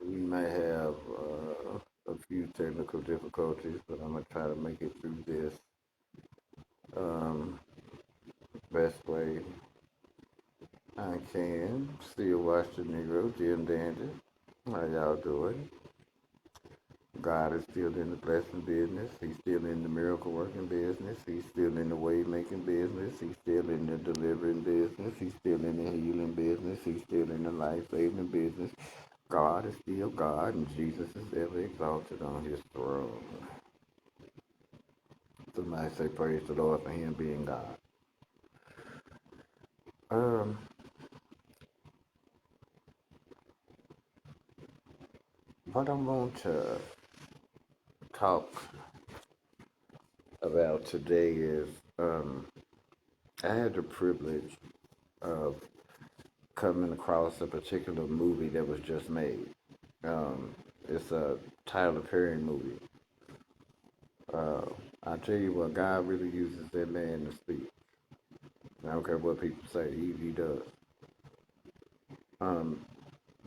We may have a few technical difficulties, but I'm gonna try to make it through this um, best way I can. Still watch the Negro, Jim Dandy. How y'all doing? God is still in the blessing business. He's still in the miracle working business. He's still in the way making business. He's still in the delivering business. He's still in the healing business. He's still in the life saving business. God is still God, and Jesus is ever exalted on his throne. Somebody say praise the Lord for him being God. Um, what I want to talk about today is I had the privilege of coming across a particular movie that was just made. It's a Tyler Perry movie. Uh, I tell you what, God really uses that man to speak. I don't care what people say, he does. Um,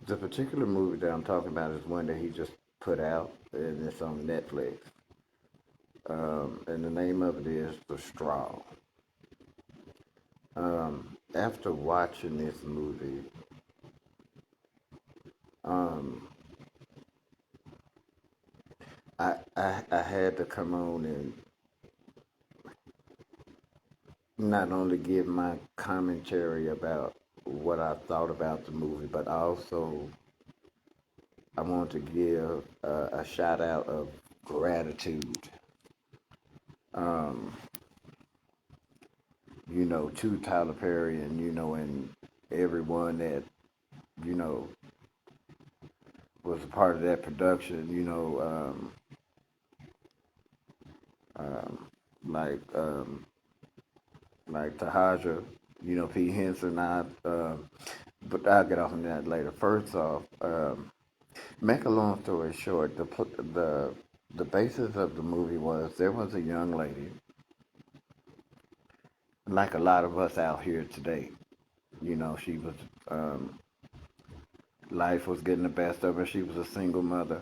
the particular movie that I'm talking about is one that he just put out, and it's on Netflix. And the name of it is The Straw. After watching this movie, um, I had to come on and not only give my commentary about what I thought about the movie, but also I want to give a shout out of gratitude, um, to Tyler Perry and, and everyone that, you know, was a part of that production, um, like, um, like Tahaja, Pete Henson, but I'll get off on that later. First off, make a long story short, the basis of the movie was there was a young lady, like a lot of us out here today. She was um, life was getting the best of her. She was a single mother,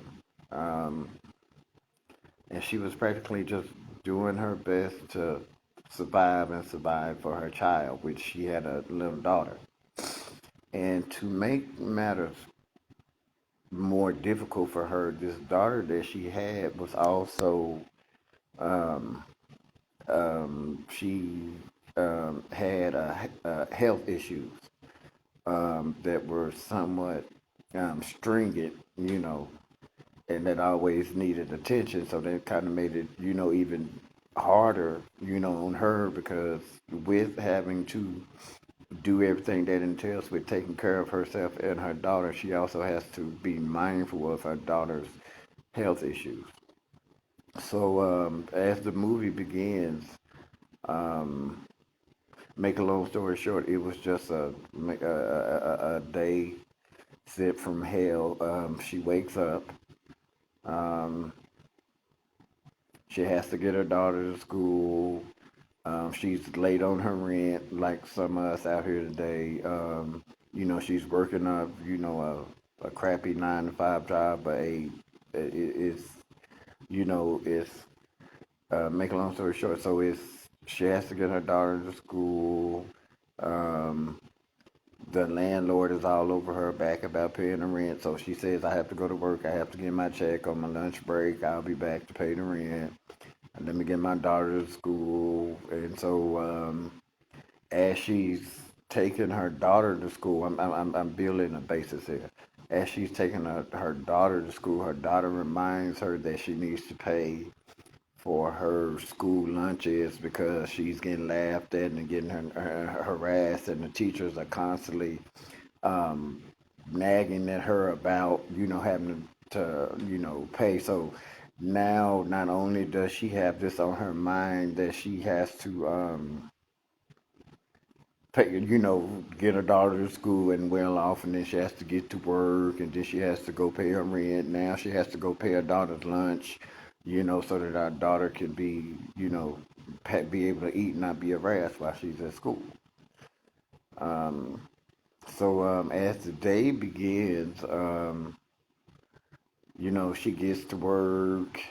um, and she was practically just doing her best to survive for her child, which she had a little daughter. And to make matters more difficult for her, this daughter that she had was also um, she had health issues that were somewhat stringent, and that always needed attention. So that kind of made it, even harder, on her because with having to do everything that entails with taking care of herself and her daughter, she also has to be mindful of her daughter's health issues. So as the movie begins, um, make a long story short, it was just a day sent from hell. She wakes up. Um, she has to get her daughter to school. She's late on her rent, like some of us out here today. She's working a crappy 9 to 5 job, but it's, it's, make a long story short, so she has to get her daughter to school. Um, the landlord is all over her back about paying the rent, so she says, I have to go to work. I have to get my check on my lunch break. I'll be back to pay the rent. And let me get my daughter to school. And so as she's taking her daughter to school, I'm building a basis here. As she's taking her daughter to school, her daughter reminds her that she needs to pay for her school lunches because she's getting laughed at and getting her harassed, and the teachers are constantly um, nagging at her about having to pay. So now not only does she have this on her mind that she has to pay, get her daughter to school and well off, and then she has to get to work, and then she has to go pay her rent. Now she has to go pay her daughter's lunch, so that our daughter can be, be able to eat and not be harassed while she's at school. So as the day begins, She gets to work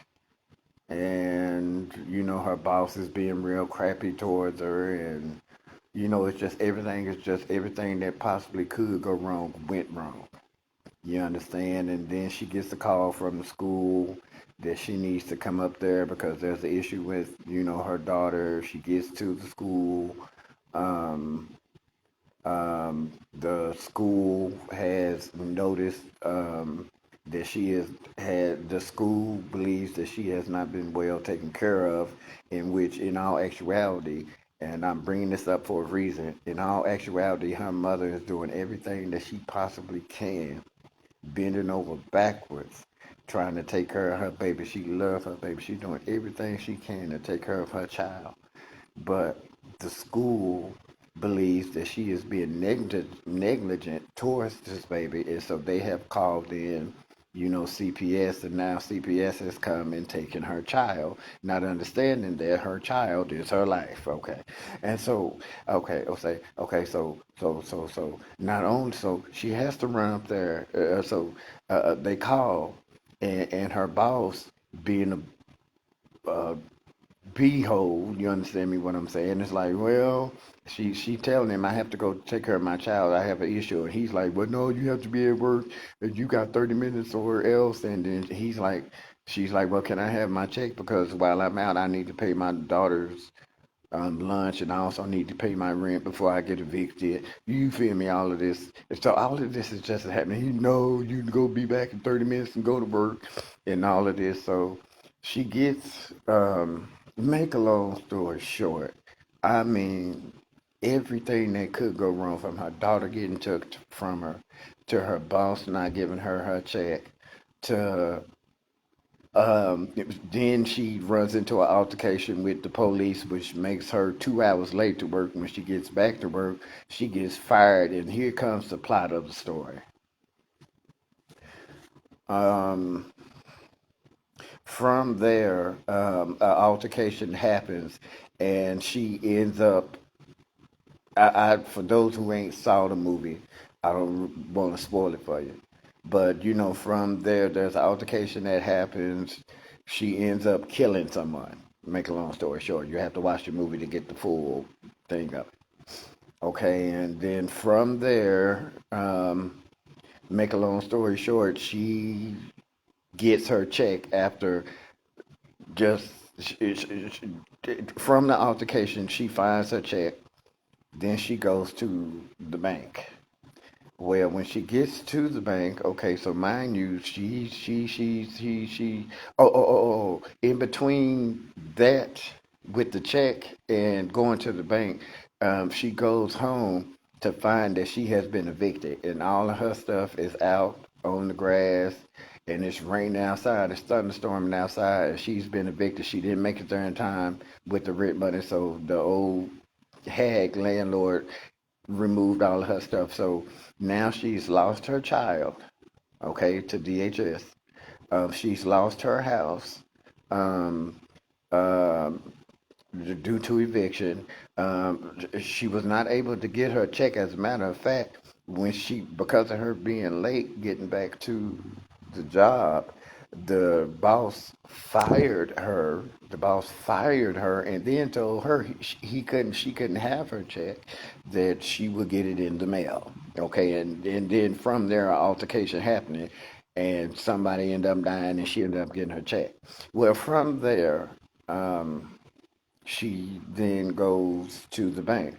and, her boss is being real crappy towards her. And, it's just everything is just everything that possibly could go wrong went wrong. You understand? And then she gets a call from the school that she needs to come up there because there's an issue with, her daughter. She gets to the school. Um, the school has noticed that she has had, the school believes that she has not been well taken care of, in which, in all actuality, and I'm bringing this up for a reason, in all actuality, her mother is doing everything that she possibly can, bending over backwards, trying to take care of her baby. She loves her baby. She's doing everything she can to take care of her child. But the school believes that she is being negligent towards this baby, and so they have called in, CPS, and now CPS has come and taken her child, not understanding that her child is her life. Okay, and so so not only so she has to run up there. They call, and her boss being a behold, you understand me what I'm saying? It's like, well, she telling him I have to go take care of my child. I have an issue, and he's like, well, no, you have to be at work. And you got 30 minutes or else. And then she's like, well, can I have my check because while I'm out, I need to pay my daughter's lunch, and I also need to pay my rent before I get evicted. You feel me? All of this. And so all of this is just happening. You can go be back in 30 minutes and go to work, and all of this. So she gets. Make a long story short, I mean, everything that could go wrong, from her daughter getting took from her, to her boss not giving her check, to then she runs into an altercation with the police, which makes her 2 hours late to work. When she gets back to work, she gets fired, and here comes the plot of the story. Um, from there, an altercation happens, and she ends up. For those who ain't saw the movie, I don't want to spoil it for you. But from there, there's an altercation that happens. She ends up killing someone. Make a long story short, you have to watch the movie to get the full thing of it. Okay, and then from there, make a long story short, she gets her check after just from the altercation. She finds her check. Then she goes to the bank. Well, when she gets to the bank, okay, so mind you, in between that with the check and going to the bank, she goes home to find that she has been evicted, and all of her stuff is out on the grass, and it's raining outside, it's thunderstorming outside, and she's been evicted. She didn't make it there in time with the rent money, so the old hag landlord removed all of her stuff. So now she's lost her child, okay, to DHS. She's lost her house um, um, due to eviction. She was not able to get her check. As a matter of fact, because of her being late getting back to the job, the boss fired her. The boss fired her and then told her she couldn't have her check, that she would get it in the mail. Okay, and then from there, an altercation happening, and somebody ended up dying, and she ended up getting her check. Well, from there, um, she then goes to the bank.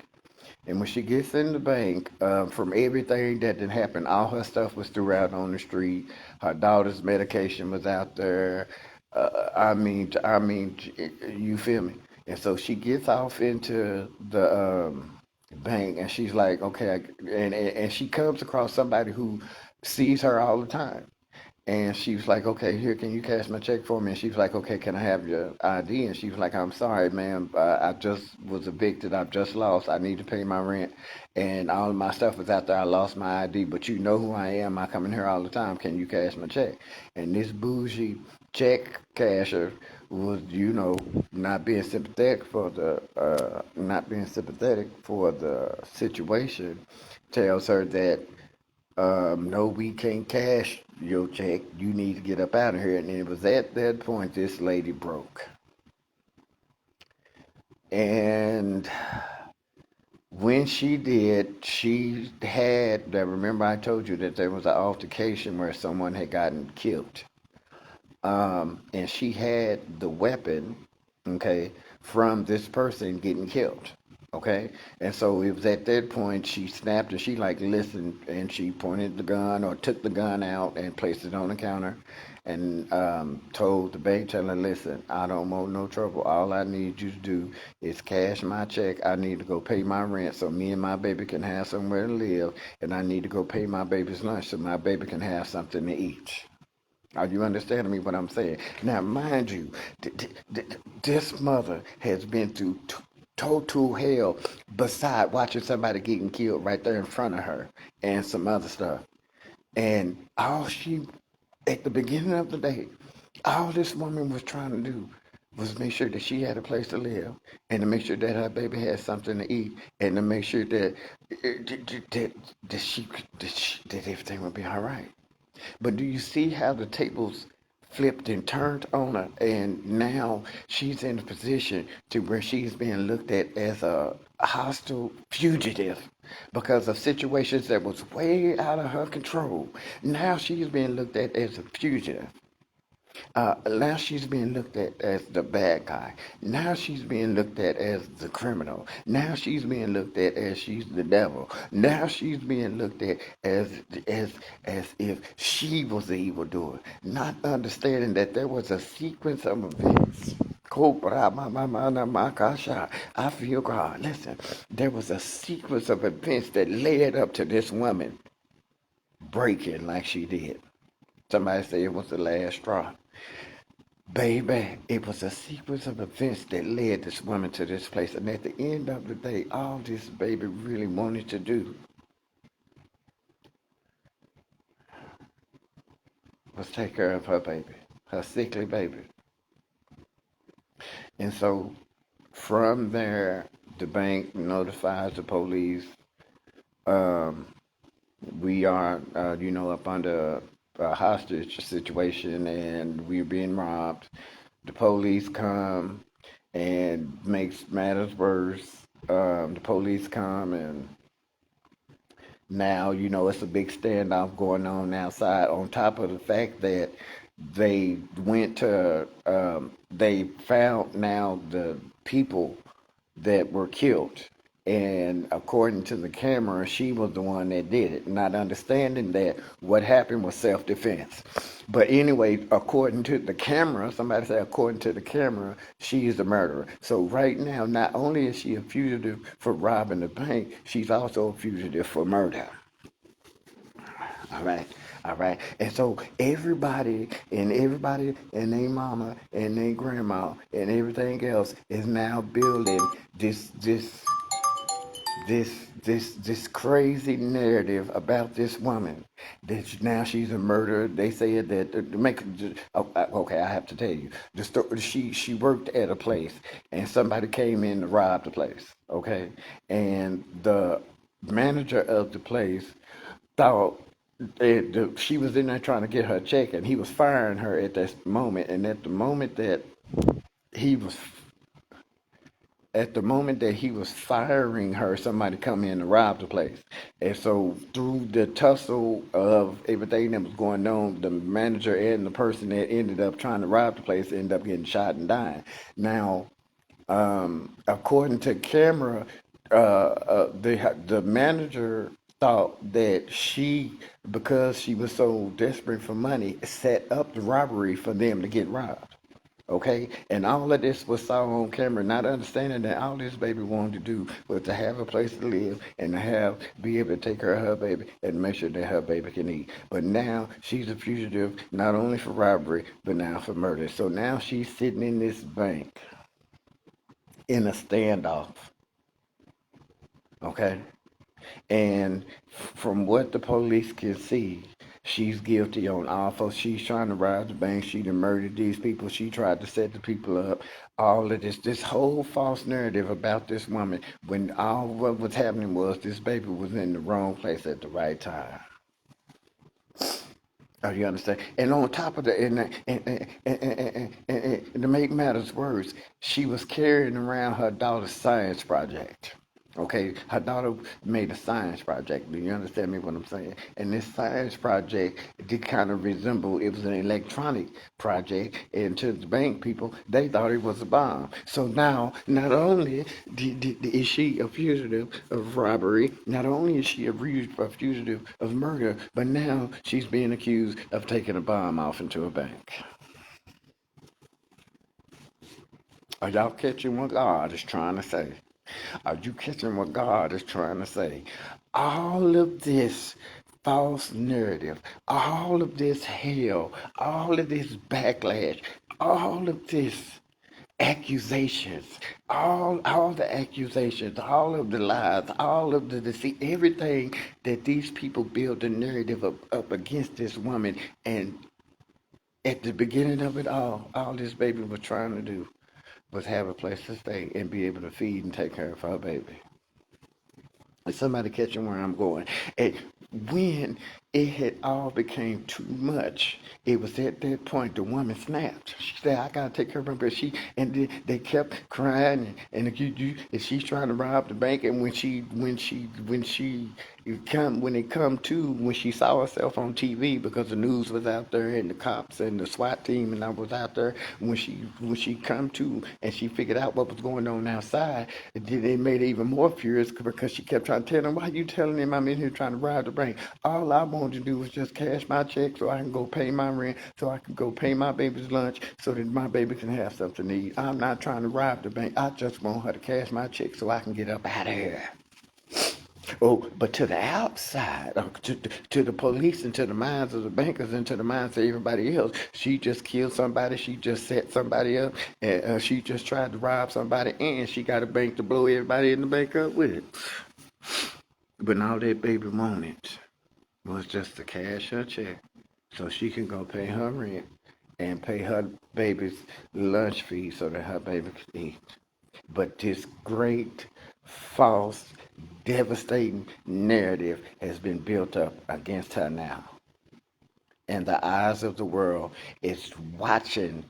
And when she gets in the bank, from everything that had happened, all her stuff was throughout on the street. Her daughter's medication was out there. You feel me? And so she gets off into the bank, and she's like, okay, and she comes across somebody who sees her all the time. And she was like, okay, here, can you cash my check for me? And she was like, okay, can I have your ID? And she was like, I'm sorry, ma'am. I just was evicted. I've just lost. I need to pay my rent. And all of my stuff was out there. I lost my ID, but you know who I am. I come in here all the time. Can you cash my check? And this bougie check casher was, not being sympathetic for the situation, tells her that no, we can't cash your check. You need to get up out of here. And it was at that point this lady broke. And when she did, she had, remember I told you that there was an altercation where someone had gotten killed. And she had the weapon, okay, from this person getting killed, okay. And so it was at that point she snapped and she like listened and she pointed the gun or took the gun out and placed it on the counter and told the bank teller, listen, I don't want no trouble. All I need you to do is cash my check. I need to go pay my rent so me and my baby can have somewhere to live, and I need to go pay my baby's lunch so my baby can have something to eat. Are you understanding me what I'm saying? Now, mind you, this mother has been through total hell beside watching somebody getting killed right there in front of her and some other stuff. And all she, at the beginning of the day, all this woman was trying to do was make sure that she had a place to live and to make sure that her baby had something to eat and to make sure that, that everything would be all right. But do you see how the tables flipped and turned on her? And now she's in a position to where she's being looked at as a hostile fugitive because of situations that was way out of her control. Now she's being looked at as a fugitive. Now she's being looked at as the bad guy. Now she's being looked at as the criminal. Now she's being looked at as she's the devil. Now she's being looked at as as if she was the evildoer, not understanding that there was a sequence of events. I feel God. Listen, there was a sequence of events that led up to this woman breaking like she did. Somebody say it was the last straw. Baby, it was a sequence of events that led this woman to this place. And at the end of the day, all this baby really wanted to do was take care of her baby, her sickly baby. And so from there, the bank notifies the police. Um, we are, up under a hostage situation and we're being robbed. The police come and makes matters worse. The police come and now, it's a big standoff going on outside on top of the fact that they found now the people that were killed. And according to the camera, she was the one that did it, not understanding that what happened was self-defense. But anyway, according to the camera, somebody said according to the camera, she is the murderer. So right now, not only is she a fugitive for robbing the bank, she's also a fugitive for murder. All right. All right. And so everybody and their mama and their grandma and everything else is now building this crazy narrative about this woman that now she's a murderer. They said that to make okay, I have to tell you the story. She worked at a place and somebody came in to rob the place. Okay, and the manager of the place thought she was in there trying to get her check, and he was firing her at that moment. And he was at the moment that he was firing her, somebody come in and rob the place. And so through the tussle of everything that was going on, the manager and the person that ended up trying to rob the place ended up getting shot and dying. Now, according to camera, the manager thought that because she was so desperate for money, set up the robbery for them to get robbed. Okay, and all of this was saw on camera, not understanding that all this baby wanted to do was to have a place to live and to be able to take care of her baby and make sure that her baby can eat. But now she's a fugitive, not only for robbery, but now for murder. So now she's sitting in this bank in a standoff. Okay, and from what the police can see, she's guilty on all four. She's trying to rob the bank. She done murdered these people. She tried to set the people up. All of this whole false narrative about this woman, when all what was happening was this baby was in the wrong place at the right time. Oh, you understand? And on top of that, and to make matters worse, she was carrying around her daughter's science project. Okay, her daughter made a science project. Do you understand me what I'm saying? And this science project did kind of resemble, it was an electronic project, and to the bank people, they thought it was a bomb. So now, not only is she a fugitive of robbery, not only is she a fugitive of murder, but now she's being accused of taking a bomb off into a bank. Are y'all catching what God is trying to say? Are you catching what God is trying to say? All of this false narrative, all of this hell, all of this backlash, all of this accusations, all the accusations, all of the lies, all of the deceit, everything that these people build a narrative up against this woman. And at the beginning of it all this baby was trying to do was have a place to stay and be able to feed and take care of her baby. Is somebody catching where I'm going? And when it had all became too much, it was at that point the woman snapped. She said, "I gotta take care of her." But and they kept crying, and she's trying to rob the bank. And when she saw herself on TV, because the news was out there and the cops and the SWAT team and I was out there, when she come to and she figured out what was going on outside, it made her even more furious because she kept trying to tell them, "Why you telling him I'm in here trying to rob the bank? All I wanted to do was just cash my check so I can go pay my rent, so I can go pay my baby's lunch, so that my baby can have something to eat. I'm not trying to rob the bank. I just want her to cash my check so I can get up out of here." Oh, but to the outside, to the police and to the minds of the bankers and to the minds of everybody else, she just killed somebody. She just set somebody up, and she just tried to rob somebody, and she got a bank to blow everybody in the bank up with it. But all that baby wanted was just to cash her check so she can go pay her rent and pay her baby's lunch fee so that her baby could eat. But this great, false, devastating narrative has been built up against her now. And the eyes of the world is watching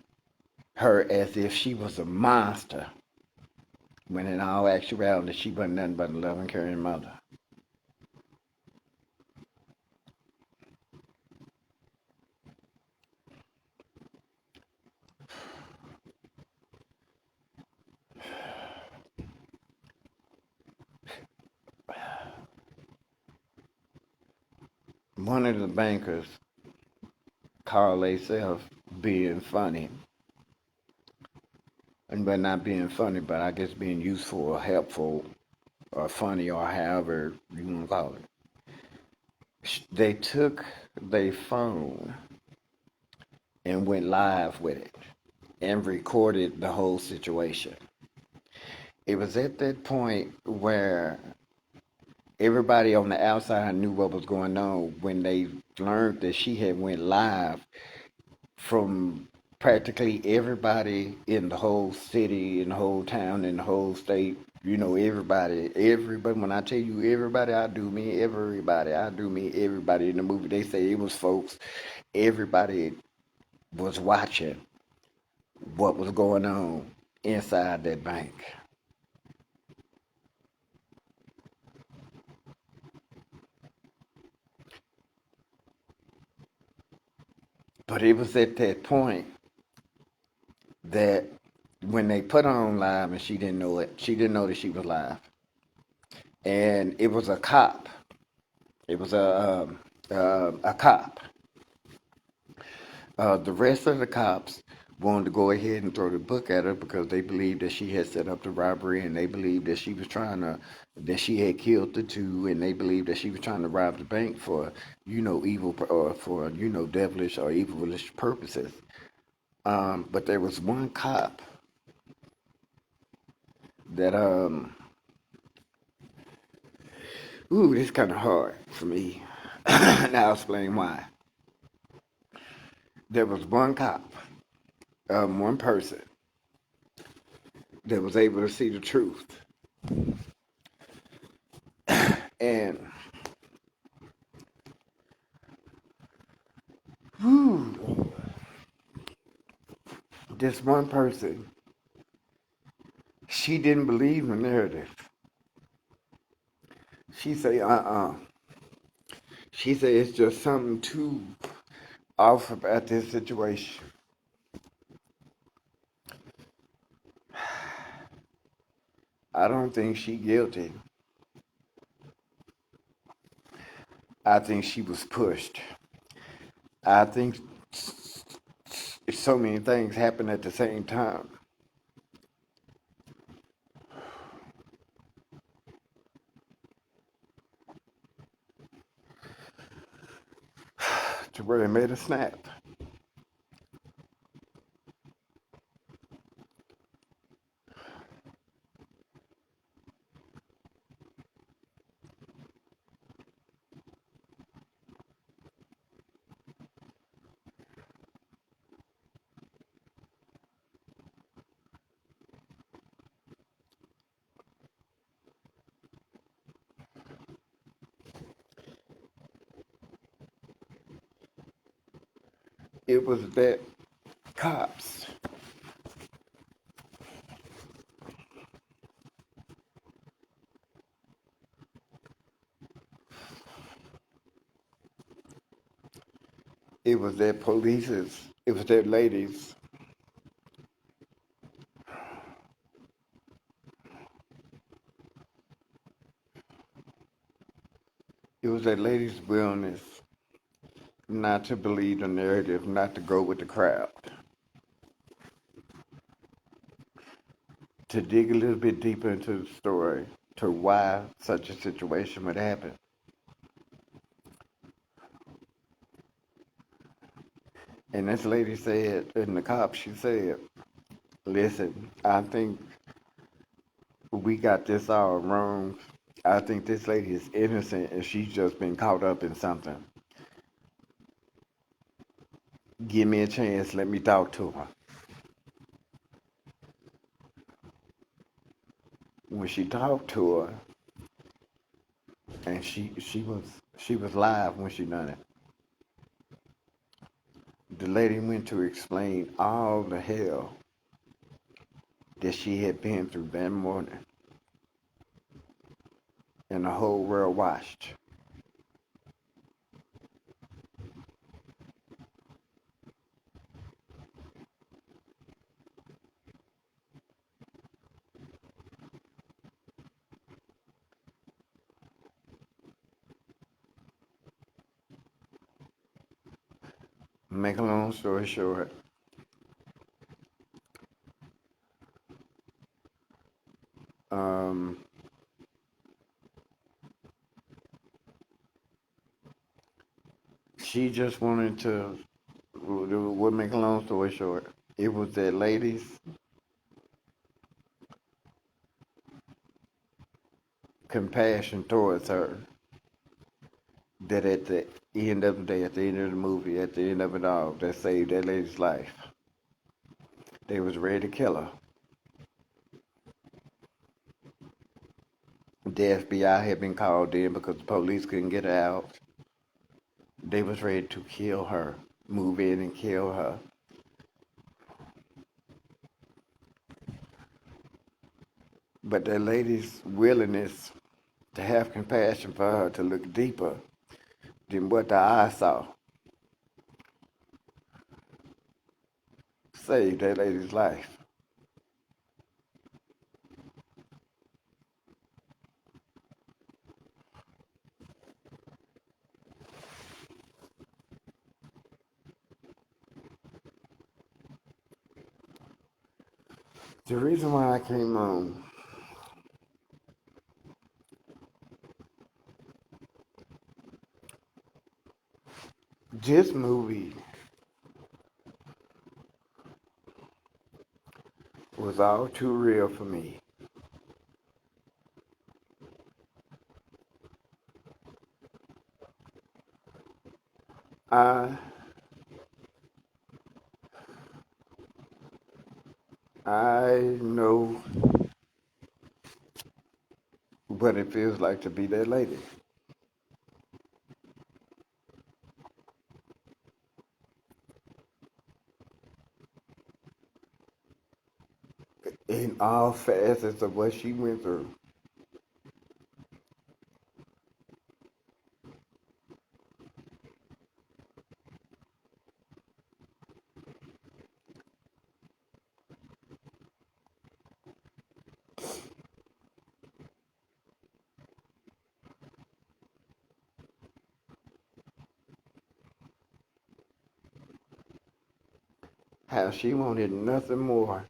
her as if she was a monster, when in all actuality she wasn't nothing but a loving, caring mother. One of the bankers called themselves being funny, and but not being funny, but I guess being useful or helpful or funny or however you want to call it. They took their phone and went live with it and recorded the whole situation. It was at that point where everybody on the outside knew what was going on when they learned that she had went live from practically everybody in the whole city, in the whole town, in the whole state. You know, everybody. When I tell you everybody, I do mean everybody. I do mean everybody in the movie. They say it was folks. Everybody was watching what was going on inside that bank. But it was at that point that when they put her on live and she didn't know it, she didn't know that she was live. And it was a cop. It was a cop. The rest of the cops wanted to go ahead and throw the book at her because they believed that she had set up the robbery, and they believed that she was that she had killed the two, and they believed that she was trying to rob the bank for, evil, or for, devilish or evilish purposes. But there was one cop that, this is kind of hard for me. And I'll explain why. There was one cop, one person that was able to see the truth. And Whew. This one person, she didn't believe the narrative. She say, She said it's just something too off about this situation. I don't think she guilty. I think she was pushed. I think so many things happen at the same time to where it made a snap. It was that cops. It was that police's. It was that ladies. It was that lady's willingness not to believe the narrative, not to go with the crowd, to dig a little bit deeper into the story, to why such a situation would happen. And this lady said, and the cop, she said, listen, I think we got this all wrong. I think this lady is innocent and she's just been caught up in something. Give me a chance, let me talk to her. When she talked to her, and she was live when she done it. The lady went to explain all the hell that she had been through that morning, and the whole world watched. Make a long story short, um, she just wanted to. We'll make a long story short. It was that lady's compassion towards her that at the end of the day, at the end of the movie, at the end of it all, that saved that lady's life. They was ready to kill her. The FBI had been called in because the police couldn't get her out. They was ready to kill her, move in and kill her. But that lady's willingness to have compassion for her, to look deeper than what the eye saw, saved that lady's life. The reason why I came on, this movie was all too real for me. I I know what it feels like to be that lady. in all facets of what she went through. How she wanted nothing more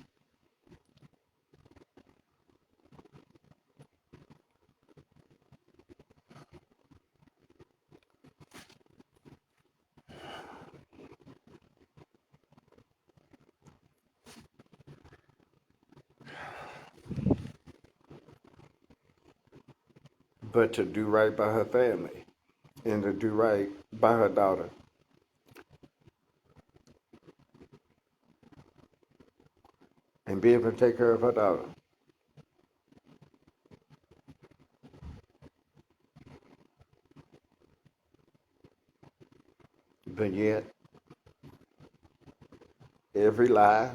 but to do right by her family and to do right by her daughter and be able to take care of her daughter. But yet, every lie,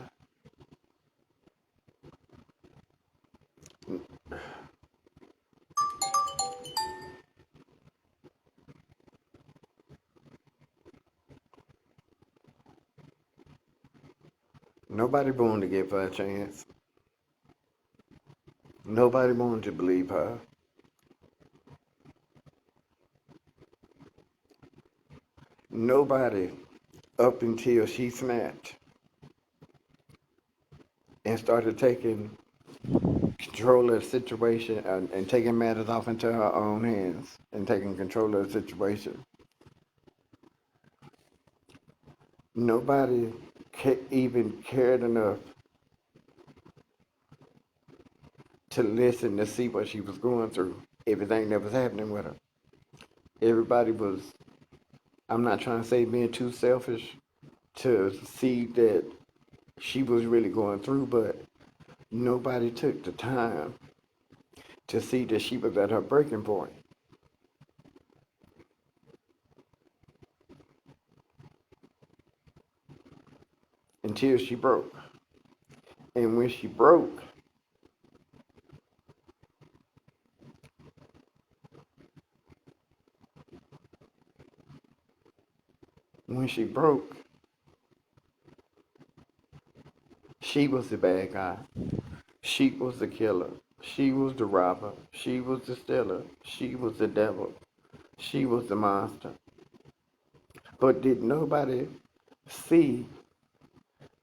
nobody born to give her a chance. Nobody wanted to believe her. Nobody up until she snapped and started taking control of the situation and taking matters off into her own hands and taking control of the situation. Nobody even cared enough to listen to see what she was going through, everything that was happening with her. Everybody was, I'm not trying to say being too selfish to see that she was really going through, but nobody took the time to see that she was at her breaking point until she broke. And when she broke, when she broke, she was the bad guy. She was the killer. She was the robber. She was the stealer. She was the devil. She was the monster. But did nobody see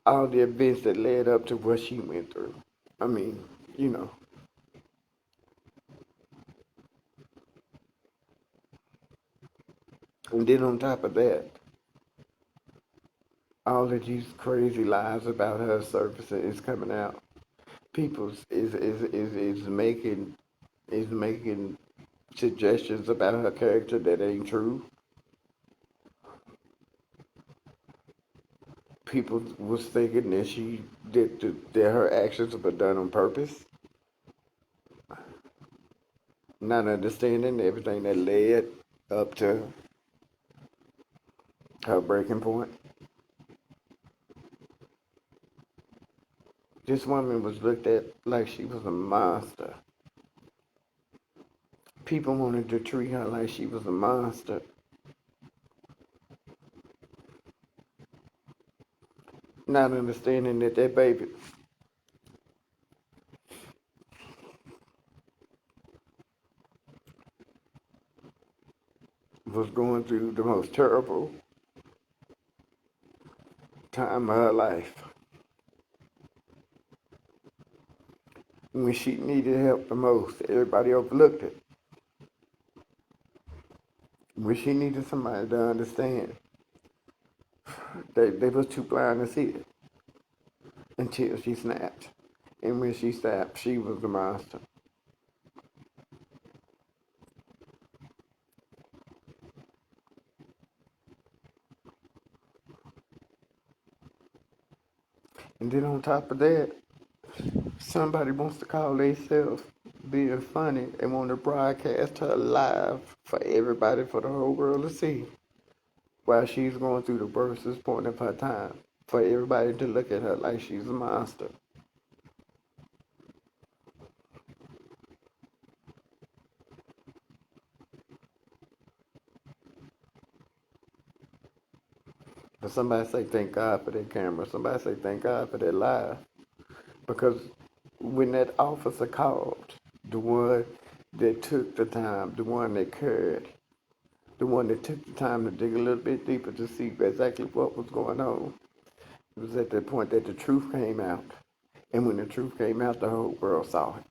all the events that led up to what she went through? I mean, you know. And then on top of that, all of these crazy lies about her surfacing is coming out. People is making suggestions about her character that ain't true. People was thinking that that her actions were done on purpose, not understanding everything that led up to her breaking point. This woman was looked at like she was a monster. People wanted to treat her like she was a monster, not understanding that that baby was going through the most terrible time of her life. When she needed help the most, everybody overlooked it. When she needed somebody to understand, they was too blind to see it until she snapped. And when she snapped, she was the monster. And then on top of that, somebody wants to call themselves being funny and want to broadcast her live for everybody, for the whole world to see, while she's going through the worstest point of her time, for everybody to look at her like she's a monster. But somebody say thank God for that camera. Somebody say thank God for that live. Because when that officer called, the one that took the time, the one that cared, the one that took the time to dig a little bit deeper to see exactly what was going on, it was at that point that the truth came out. And when the truth came out, the whole world saw it.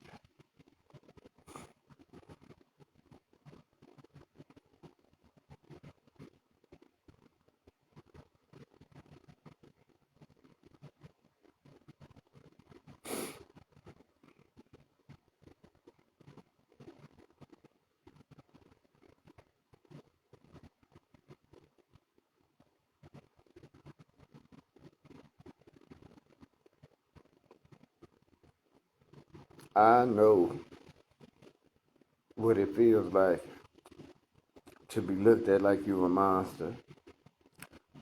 I know what it feels like to be looked at like you a monster.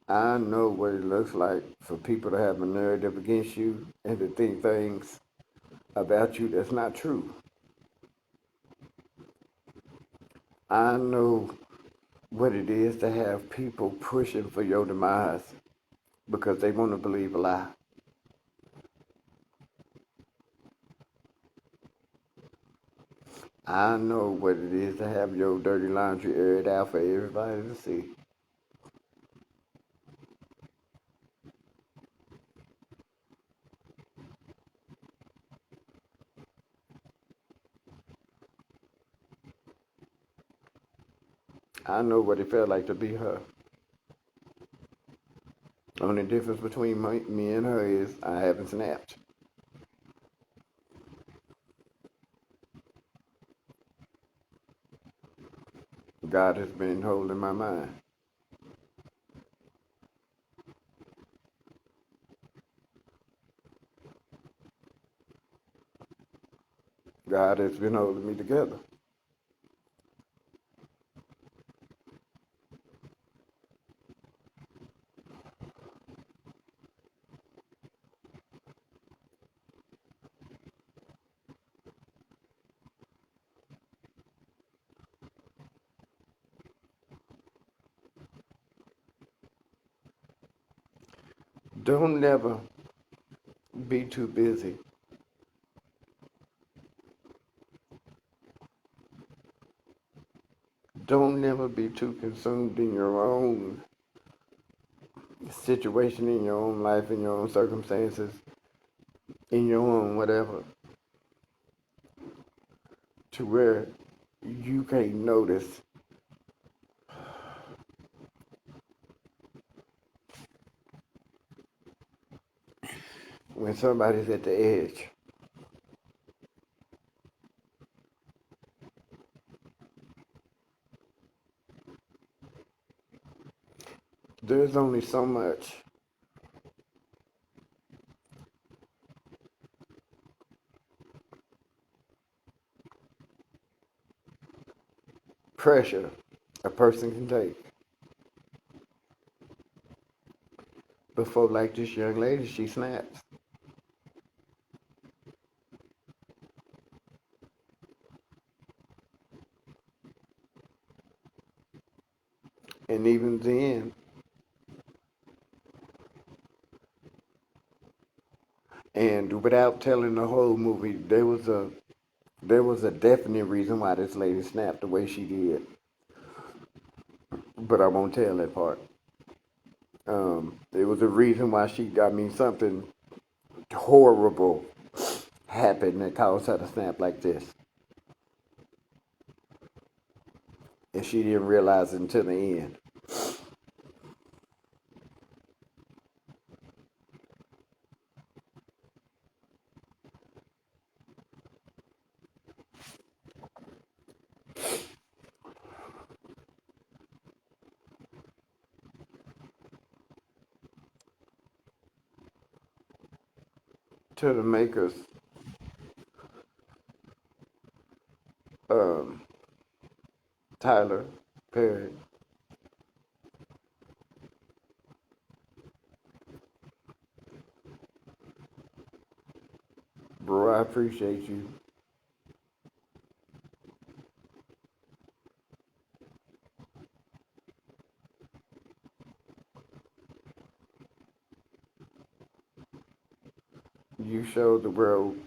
I know what it looks like for people to have a narrative against you and to think things about you that's not true. I know what it is to have people pushing for your demise because they want to believe a lie. I know what it is to have your dirty laundry aired out for everybody to see. I know what it felt like to be her. The only difference between me and her is I haven't snapped. God has been holding my mind. God has been holding me together. Don't never be too busy. Don't never be too consumed in your own situation, in your own life, in your own circumstances, in your own whatever, to where you can't notice when somebody's at the edge. There's only so much pressure a person can take before, like this young lady, she snaps. And even then, and without telling the whole movie, there was a definite reason why this lady snapped the way she did, but I won't tell that part. There was a reason why something horrible happened that caused her to snap like this, and she didn't realize it until the end. To the makers, um, Tyler Perry, bro, I appreciate you. You showed the world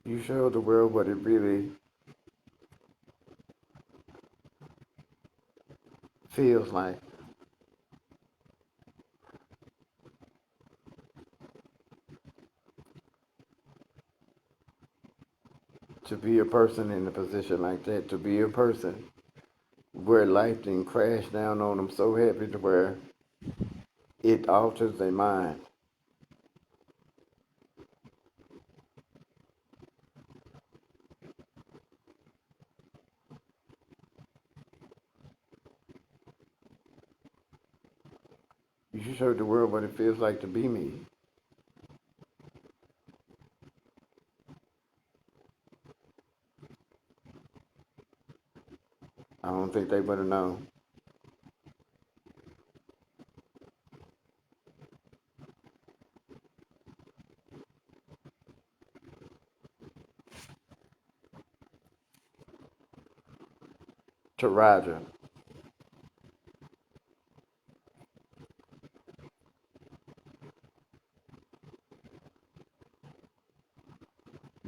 you showed the world what it really feels like to be a person in a position like that, to be a person where life didn't crash down on them so heavy to where it alters their mind. You showed the world what it feels like to be me. I don't think they would have known. To Roger,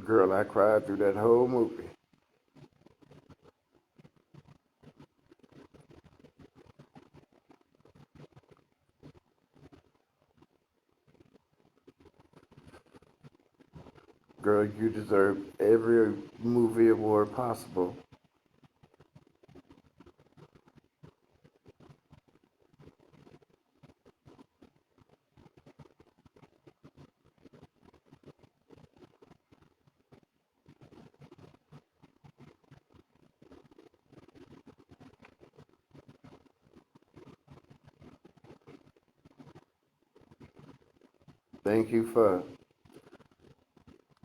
girl, I cried through that whole movie. Girl, you deserve every movie award possible. Thank you for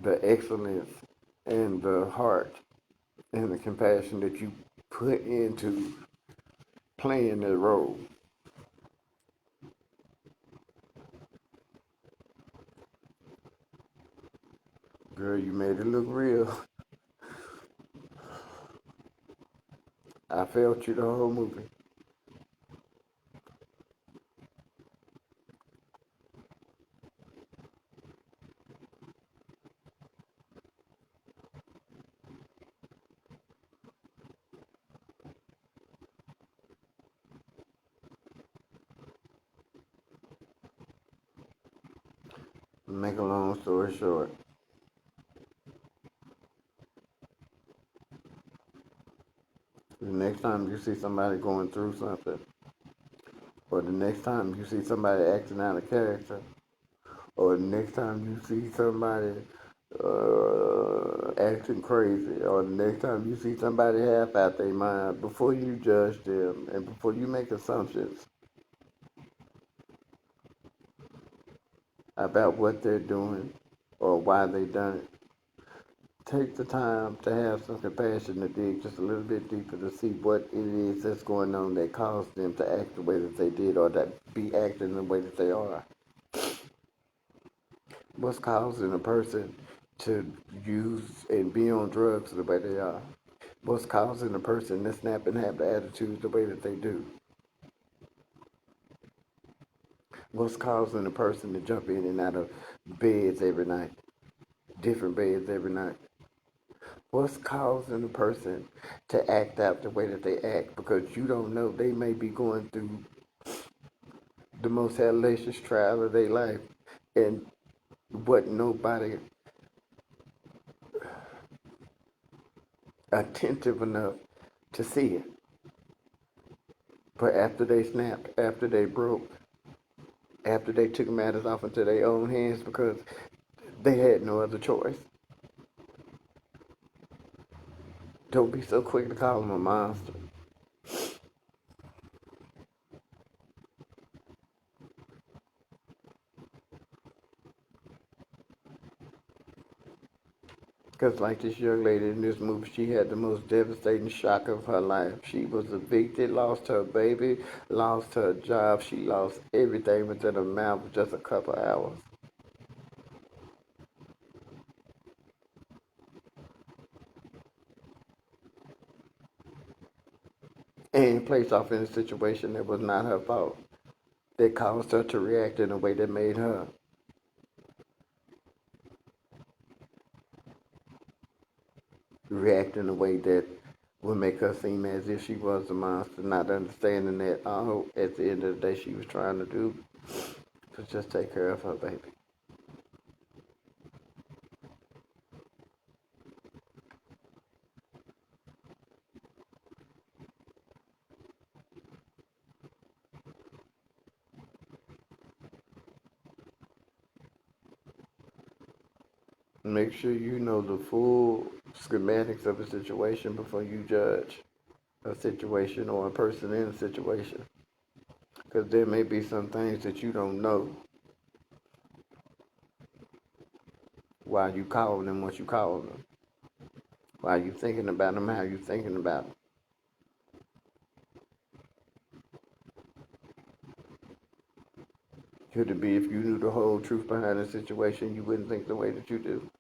the excellence and the heart and the compassion that you put into playing that role. Girl, you made it look real. I felt you the whole movie. Make a long story short, the next time you see somebody going through something, or the next time you see somebody acting out of character, or the next time you see somebody acting crazy, or the next time you see somebody half out their mind, before you judge them and before you make assumptions about what they're doing or why they done it, take the time to have some compassion to dig just a little bit deeper to see what it is that's going on that caused them to act the way that they did or that be acting the way that they are. What's causing a person to use and be on drugs the way they are? What's causing a person to snap and have the attitude the way that they do? What's causing a person to jump in and out of beds every night, different beds every night? What's causing a person to act out the way that they act? Because you don't know, they may be going through the most hellacious trial of their life and what nobody attentive enough to see it. But after they snapped, after they broke, after they took matters off into their own hands because they had no other choice. Don't be so quick to call them a monster. Because, like this young lady in this movie, she had the most devastating shock of her life. She was evicted, lost her baby, lost her job. She lost everything within a matter of just a couple hours. and placed off in a situation that was not her fault, that caused her to react in a way that made her react in a way that would make her seem as if she was a monster, not understanding that all at the end of the day she was trying to do was just take care of her baby. Make sure you know the full schematics of a situation before you judge a situation or a person in a situation. Because there may be some things that you don't know while you call them what you call them, while you thinking about them how you thinking about them. Could it be if you knew the whole truth behind the situation, you wouldn't think the way that you do?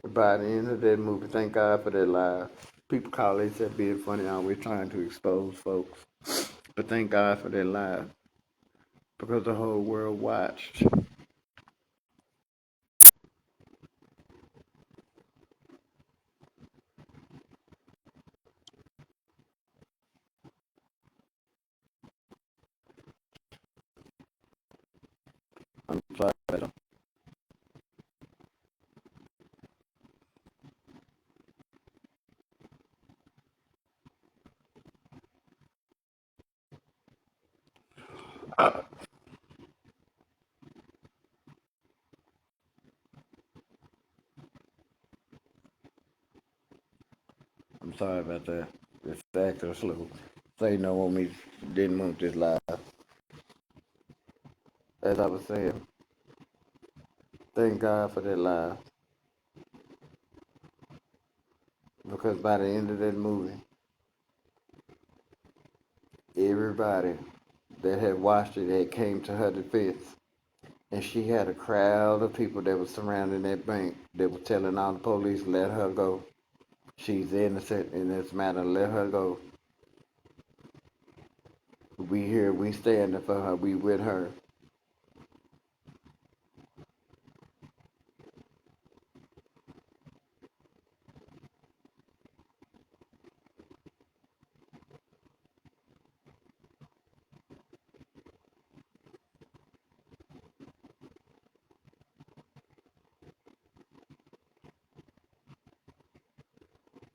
By the end of that movie, thank God for that live. People call themselves being funny, always trying to expose folks. But thank God for that live because the whole world watched. I'm sorry. I'm sorry about that. This actor slow. Say no on me. Didn't want this live. As I was saying, thank God for that live because by the end of that movie, everybody that had watched it had came to her defense. And she had a crowd of people that was surrounding that bank that was telling all the police, let her go. She's innocent in this matter, let her go. We here, we standing for her, we with her.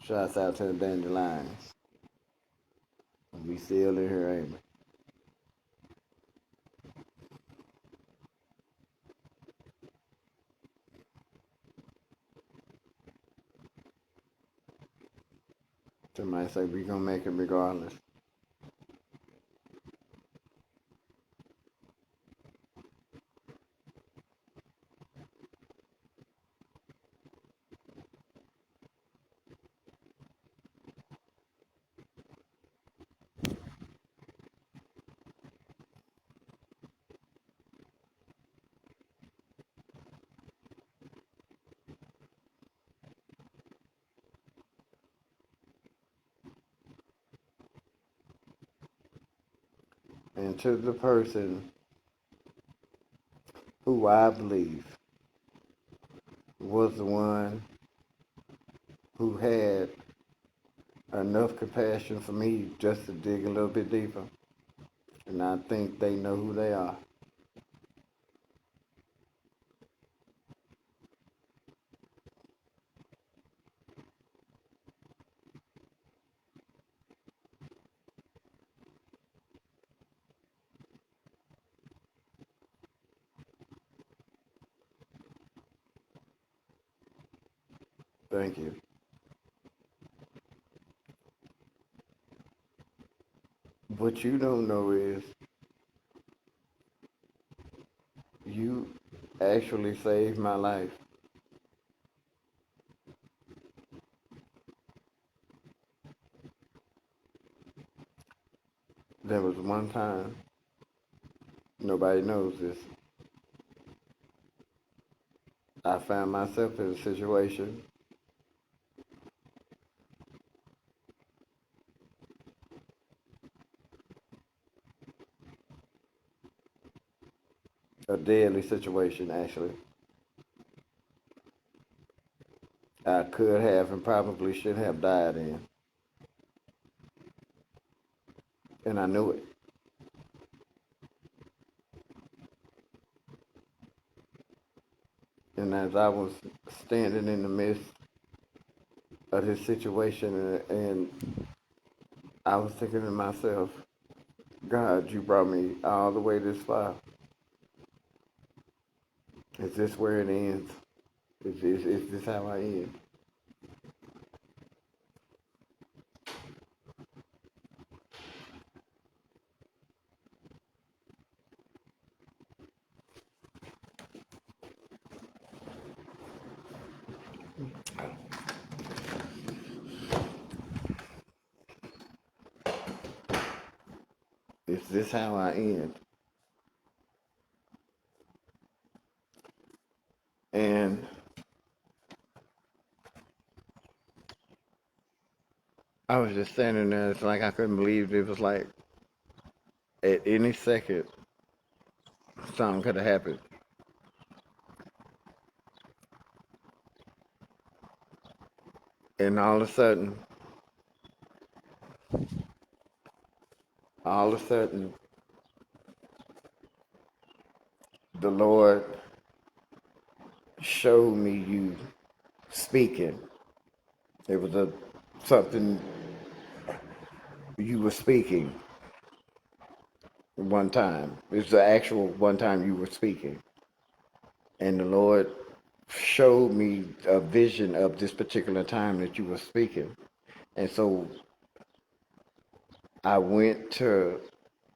Shouts out to the Dandelions. We still in here, ain't we? Somebody say we gonna make it regardless. And to the person who I believe was the one who had enough compassion for me just to dig a little bit deeper. And I think they know who they are. Thank you. What you don't know is you actually saved my life. there was one time, nobody knows this, I found myself in a situation, a deadly situation actually. I could have and probably should have died in, and I knew it. And as I was standing in the midst of this situation, and I was thinking to myself, God, you brought me all the way this far. Is this where it ends? Is this how I end? Is this how I end? And I was just standing there. It's like I couldn't believe it. Was like at any second, something could have happened. And all of a sudden, the Lord showed me you speaking. It was something you were speaking one time. It's the actual one time you were speaking. And the Lord showed me a vision of this particular time that you were speaking. And so I went to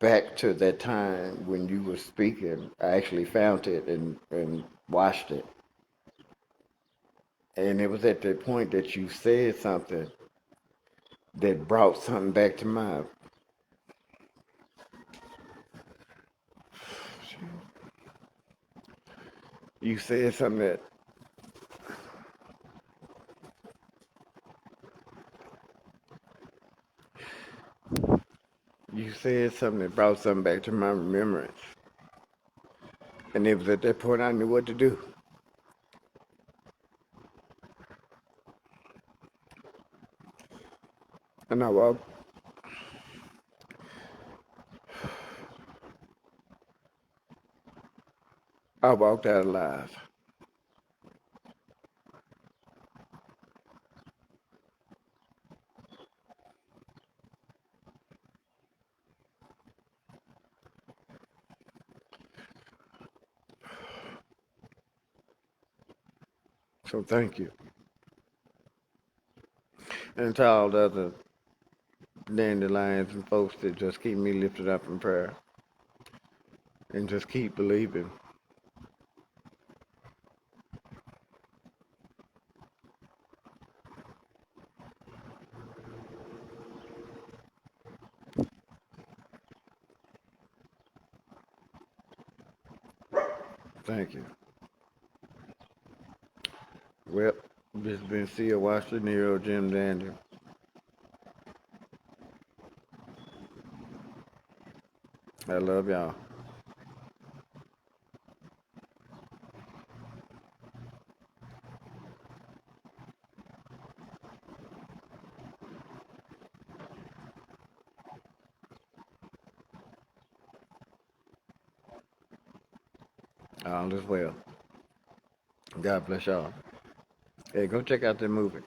back to that time when you were speaking. I actually found it and watched it. And it was at that point that you said something that brought something back to mind. You said something that brought something back to my remembrance. And it was at that point I knew what to do. And I walked out alive. So thank you. And to all the other dandelions and folks that just keep me lifted up in prayer and just keep believing. Thank you. Well, this has been Sia Washington, Nero Jim Daniel. I love y'all. All is well. God bless y'all. Hey, go check out that movie.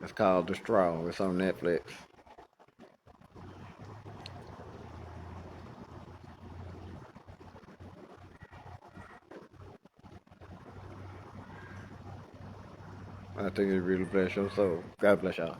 It's called The Straw. It's on Netflix. I think it really bless your soul. God bless y'all.